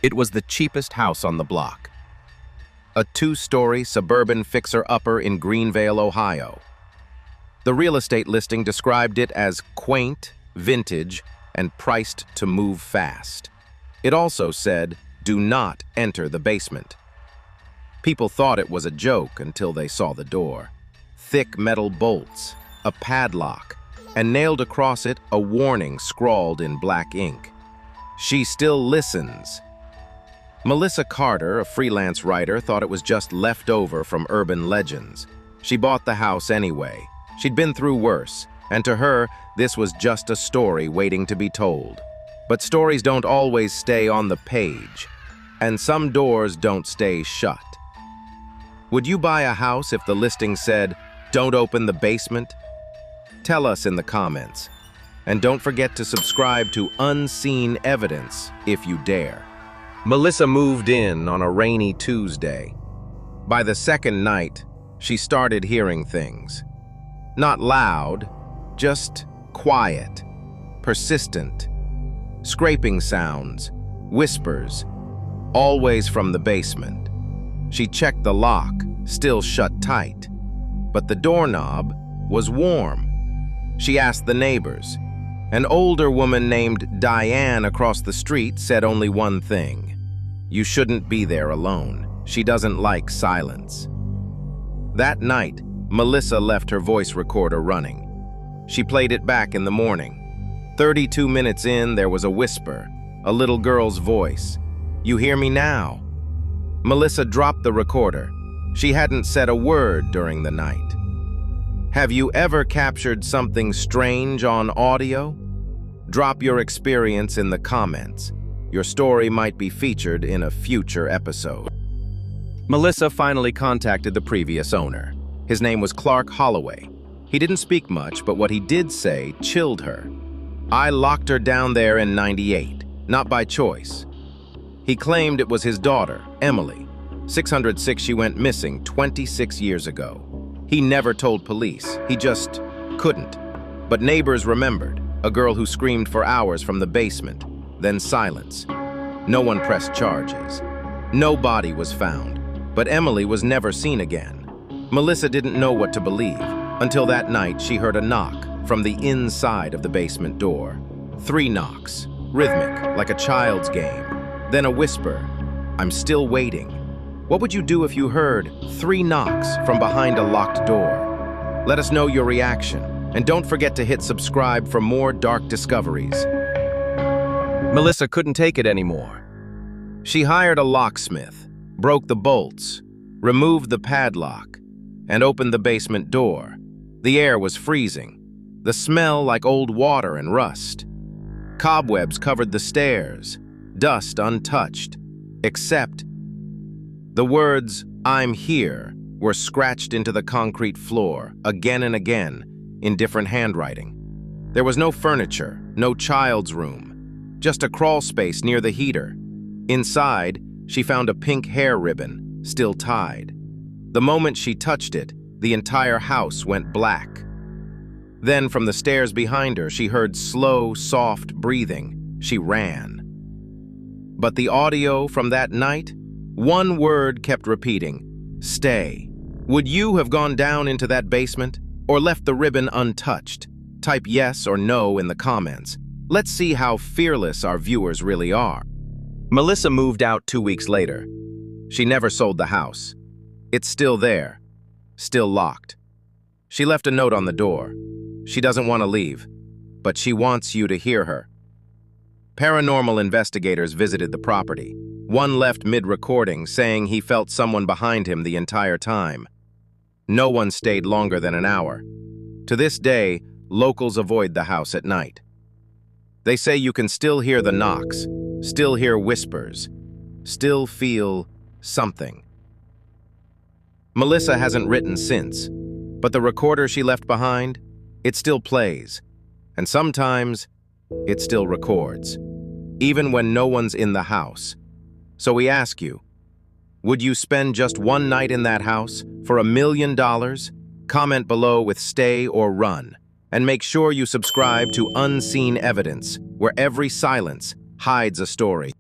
It was the cheapest house on the block. A two-story suburban fixer-upper in Greenvale, Ohio. The real estate listing described it as quaint, vintage, and priced to move fast. It also said, "Do not enter the basement." People thought it was a joke until they saw the door. Thick metal bolts, a padlock, and nailed across it a warning scrawled in black ink. "She still listens." Melissa Carter, a freelance writer, thought it was just left over from urban legends. She bought the house anyway. She'd been through worse, and to her, this was just a story waiting to be told. But stories don't always stay on the page, and some doors don't stay shut. Would you buy a house if the listing said, "Don't open the basement"? Tell us in the comments. And don't forget to subscribe to Unseen Evidence if you dare. Melissa moved in on a rainy Tuesday. By the second night, she started hearing things. Not loud, just quiet, persistent. Scraping sounds, whispers, always from the basement. She checked the lock, still shut tight. But the doorknob was warm. She asked the neighbors. An older woman named Diane across the street said only one thing. "You shouldn't be there alone. She doesn't like silence." That night, Melissa left her voice recorder running. She played it back in the morning. 32 minutes in, there was a whisper, a little girl's voice. "You hear me now?" Melissa dropped the recorder. She hadn't said a word during the night. Have you ever captured something strange on audio? Drop your experience in the comments. Your story might be featured in a future episode. Melissa finally contacted the previous owner. His name was Clark Holloway. He didn't speak much, but what he did say chilled her. "I locked her down there in '98, not by choice." He claimed it was his daughter, Emily. 606 she went missing 26 years ago. He never told police, he just couldn't. But neighbors remembered, a girl who screamed for hours from the basement, then silence. No one pressed charges. No body was found, but Emily was never seen again. Melissa didn't know what to believe, until that night she heard a knock from the inside of the basement door. 3 knocks, rhythmic, like a child's game. Then a whisper, "I'm still waiting." What would you do if you heard 3 knocks from behind a locked door? Let us know your reaction, and don't forget to hit subscribe for more dark discoveries. Melissa couldn't take it anymore. She hired a locksmith, broke the bolts, removed the padlock, and opened the basement door. The air was freezing, the smell like old water and rust. Cobwebs covered the stairs, dust untouched, except the words, "I'm here," were scratched into the concrete floor again and again in different handwriting. There was no furniture, no child's room, just a crawl space near the heater. Inside, she found a pink hair ribbon, still tied. The moment she touched it, the entire house went black. Then from the stairs behind her, she heard slow, soft breathing. She ran. But the audio from that night, one word kept repeating, "Stay." Would you have gone down into that basement or left the ribbon untouched? Type yes or no in the comments. Let's see how fearless our viewers really are. Melissa moved out 2 weeks later. She never sold the house. It's still there, still locked. She left a note on the door. She doesn't want to leave, but she wants you to hear her. Paranormal investigators visited the property. One left mid-recording saying he felt someone behind him the entire time. No one stayed longer than an hour. To this day, locals avoid the house at night. They say you can still hear the knocks, still hear whispers, still feel something. Melissa hasn't written since, but the recorder she left behind, it still plays, and sometimes it still records, even when no one's in the house. So we ask you, would you spend just one night in that house for $1 million? Comment below with stay or run. And make sure you subscribe to Unseen Evidence, where every silence hides a story.